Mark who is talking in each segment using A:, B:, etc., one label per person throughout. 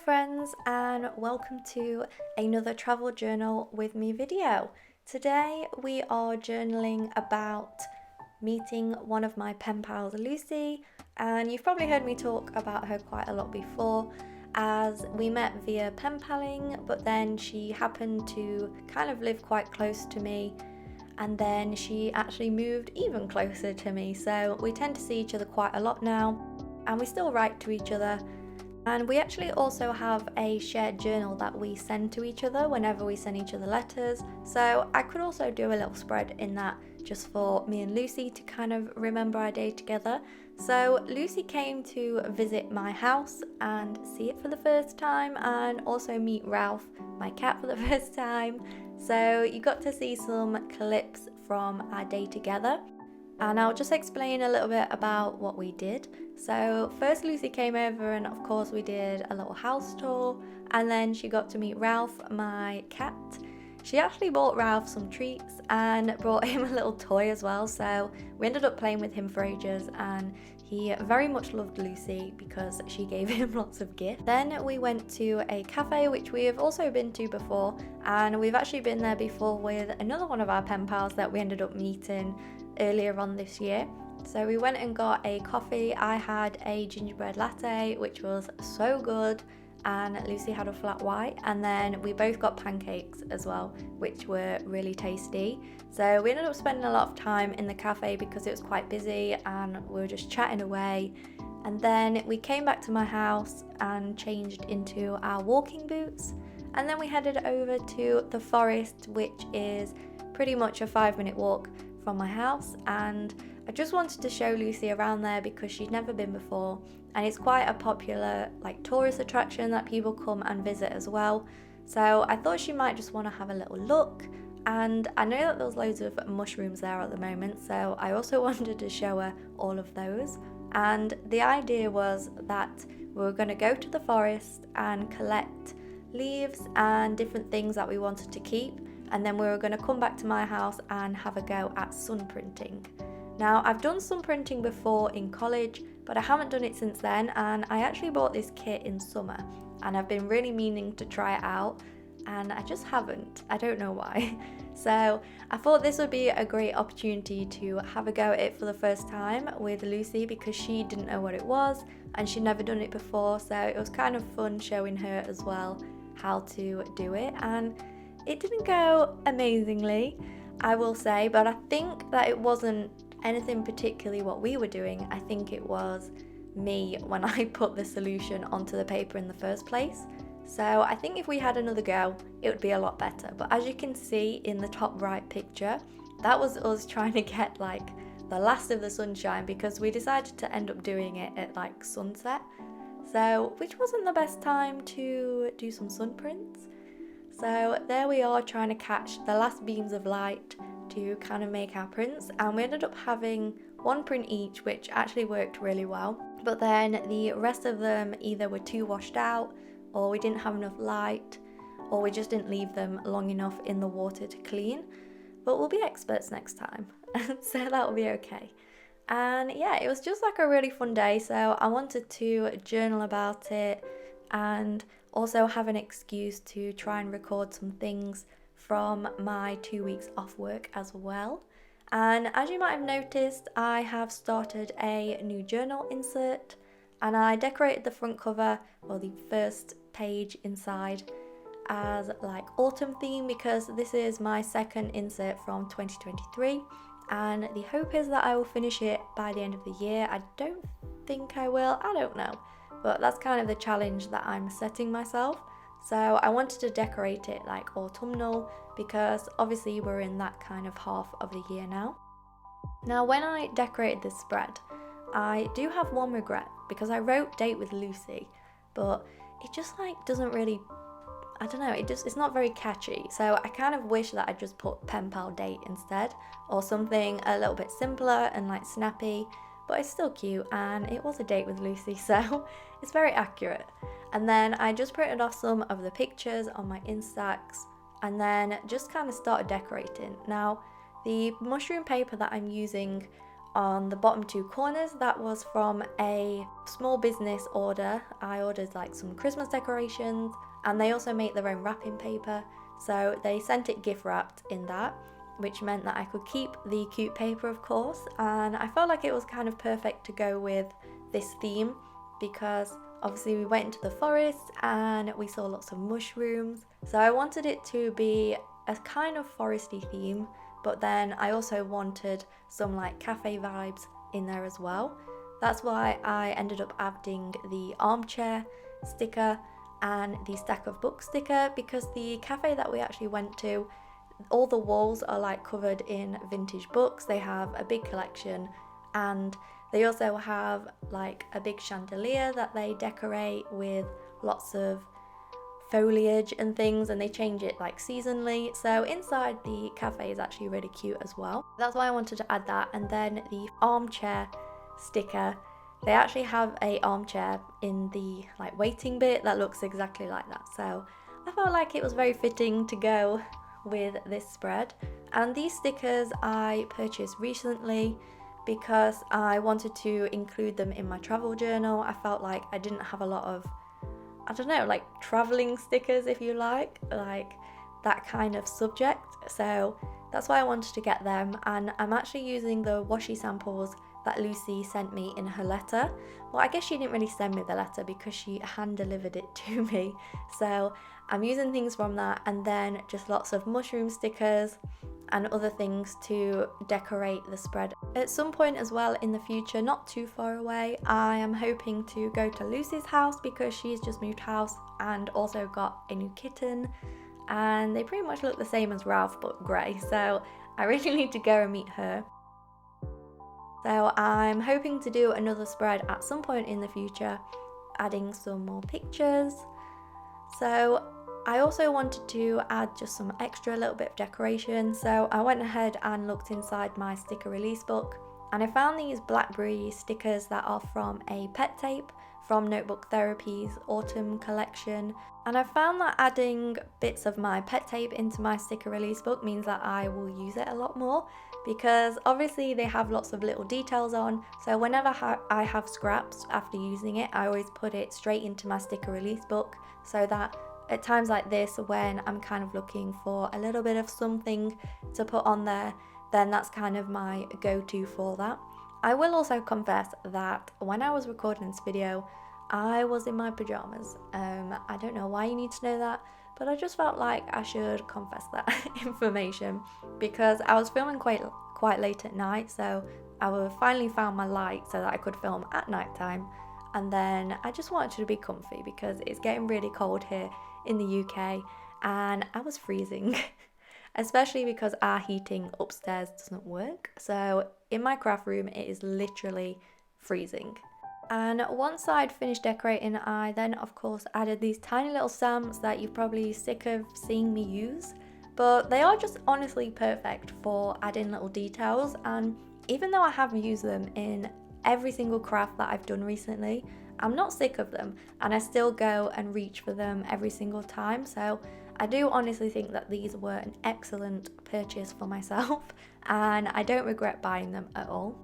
A: friends, and welcome to another travel journal with me video. Today we are journaling about meeting one of my pen pals, Lucy, and you've probably heard me talk about her quite a lot before as we met via pen paling, but then she happened to kind of live quite close to me, and then she actually moved even closer to me, so we tend to see each other quite a lot now, and we still write to each other. And we actually also have a shared journal that we send to each other whenever we send each other letters. So I could also do a little spread in that just for me and Lucy to kind of remember our day together. So Lucy came to visit my house and see it for the first time, and also meet Ralph, my cat, for the first time. So you got to see some clips from our day together. And I'll just explain a little bit about what we did. So first Lucy came over, and of course we did a little house tour, and then she got to meet Ralph, my cat. She actually bought Ralph some treats and brought him a little toy as well, so we ended up playing with him for ages, and he very much loved Lucy because she gave him lots of gifts. Then we went to a cafe which we have also been to before, and we've actually been there before with another one of our pen pals that we ended up meeting earlier on this year. So we went and got a coffee. I had a gingerbread latte, which was so good, and Lucy had a flat white, and then we both got pancakes as well, which were really tasty. So we ended up spending a lot of time in the cafe because it was quite busy, and we were just chatting away. And then we came back to my house and changed into our walking boots, and then we headed over to the forest, which is pretty much a 5-minute walk from my house, and I just wanted to show Lucy around there because she'd never been before, and it's quite a popular tourist attraction that people come and visit as well. So I thought she might just want to have a little look, and I know that there's loads of mushrooms there at the moment, so I also wanted to show her all of those. And the idea was that we were going to go to the forest and collect leaves and different things that we wanted to keep, and then we were going to come back to my house and have a go at sun printing. Now, I've done sun printing before in college, but I haven't done it since then, and I actually bought this kit in summer, and I've been really meaning to try it out, and I just haven't. I don't know why. So I thought this would be a great opportunity to have a go at it for the first time with Lucy, because she didn't know what it was and she'd never done it before, so it was kind of fun showing her as well how to do it. And it didn't go amazingly, I will say, but I think that it wasn't anything particularly what we were doing. I think it was me when I put the solution onto the paper in the first place. So I think if we had another go, it would be a lot better. But as you can see in the top right picture, that was us trying to get the last of the sunshine, because we decided to end up doing it at sunset. So, which wasn't the best time to do some sun prints. So there we are, trying to catch the last beams of light to kind of make our prints, and we ended up having one print each, which actually worked really well. But then the rest of them either were too washed out, or we didn't have enough light, or we just didn't leave them long enough in the water to clean. But we'll be experts next time, so that will be okay. And yeah, it was just a really fun day, so I wanted to journal about it and also have an excuse to try and record some things from my 2 weeks off work as well. And as you might have noticed, I have started a new journal insert, and I decorated the front cover, or the first page inside, as autumn theme, because this is my second insert from 2023, and the hope is that I will finish it by the end of the year. I don't think I will, I don't know, but that's kind of the challenge that I'm setting myself. So I wanted to decorate it autumnal, because obviously we're in that kind of half of the year now. Now, when I decorated this spread, I do have one regret, because I wrote date with Lucy, but it just doesn't really, I don't know, it's not very catchy. So I kind of wish that I just put pen pal date instead, or something a little bit simpler and snappy, but it's still cute, and it was a date with Lucy, so it's very accurate. And then I just printed off some of the pictures on my Instax, and then just kind of started decorating. Now, the mushroom paper that I'm using on the bottom two corners, that was from a small business order. I ordered like some Christmas decorations, and they also make their own wrapping paper, so they sent it gift wrapped in that, which meant that I could keep the cute paper, of course, and I felt like it was kind of perfect to go with this theme, because obviously we went into the forest and we saw lots of mushrooms, so I wanted it to be a kind of foresty theme, but then I also wanted some like cafe vibes in there as well. That's why I ended up adding the armchair sticker and the stack of books sticker, because the cafe that we actually went to, all the walls are like covered in vintage books. They have a big collection, and they also have like a big chandelier that they decorate with lots of foliage and things, and they change it like seasonally. So inside the cafe is actually really cute as well. That's why I wanted to add that. And then the armchair sticker, they actually have a armchair in the like waiting bit that looks exactly like that. So I felt like it was very fitting to go with this spread. And these stickers I purchased recently because I wanted to include them in my travel journal. I felt like I didn't have a lot of, I don't know, like traveling stickers, if you like that kind of subject. So that's why I wanted to get them, and I'm actually using the washi samples that Lucy sent me in her letter. Well, I guess she didn't really send me the letter because she hand delivered it to me. So I'm using things from that, and then just lots of mushroom stickers and other things to decorate the spread. At some point as well in the future, not too far away, I am hoping to go to Lucy's house because she's just moved house and also got a new kitten, and they pretty much look the same as Ralph but grey, so I really need to go and meet her. So I'm hoping to do another spread at some point in the future, adding some more pictures. So I also wanted to add just some extra little bit of decoration, so I went ahead and looked inside my sticker release book, and I found these blackberry stickers that are from a pet tape from Notebook Therapy's autumn collection. And I found that adding bits of my pet tape into my sticker release book means that I will use it a lot more, because obviously they have lots of little details on, so whenever I have scraps after using it, I always put it straight into my sticker release book, so that at times like this, when I'm kind of looking for a little bit of something to put on there, then that's kind of my go-to for that. I will also confess that when I was recording this video, I was in my pajamas. I don't know why you need to know that, but I just felt like I should confess that information, because I was filming quite late at night, so I finally found my light so that I could film at night time. And then I just wanted to be comfy because it's getting really cold here in the UK, and I was freezing, especially because our heating upstairs doesn't work. So in my craft room, it is literally freezing. And once I'd finished decorating, I then of course added these tiny little stamps that you're probably sick of seeing me use, but they are just honestly perfect for adding little details. And even though I have used them in every single craft that I've done recently, I'm not sick of them, and I still go and reach for them every single time. So I do honestly think that these were an excellent purchase for myself, and I don't regret buying them at all.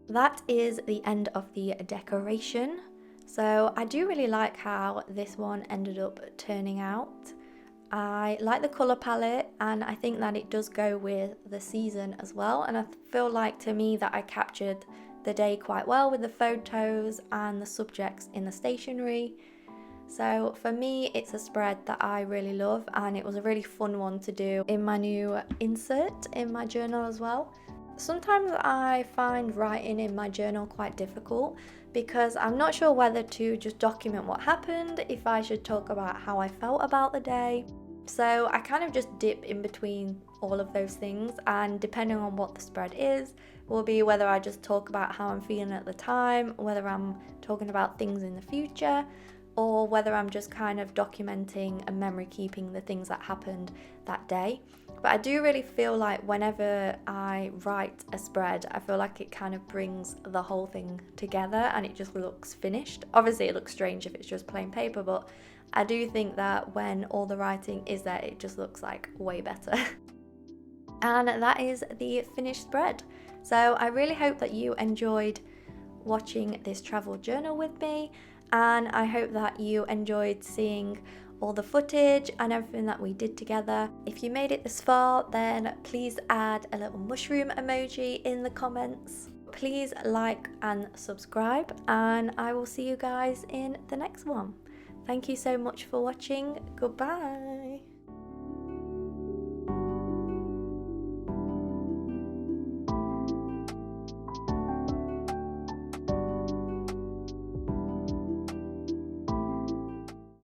A: That is the end of the decoration. So I do really like how this one ended up turning out. I like the colour palette, and I think that it does go with the season as well, and I feel like to me that I captured the day quite well with the photos and the subjects in the stationery. So for me, it's a spread that I really love, and it was a really fun one to do in my new insert in my journal as well. Sometimes I find writing in my journal quite difficult because I'm not sure whether to just document what happened, if I should talk about how I felt about the day. So I kind of just dip in between all of those things, and depending on what the spread is, will be whether I just talk about how I'm feeling at the time, whether I'm talking about things in the future, or whether I'm just kind of documenting and memory keeping the things that happened that day. But I do really feel like whenever I write a spread, I feel like it kind of brings the whole thing together and it just looks finished. Obviously it looks strange if it's just plain paper, but I do think that when all the writing is there, it just looks like way better. And that is the finished spread. So I really hope that you enjoyed watching this travel journal with me, and I hope that you enjoyed seeing all the footage and everything that we did together. If you made it this far, then please add a little mushroom emoji in the comments. Please like and subscribe, and I will see you guys in the next one. Thank you so much for watching. Goodbye.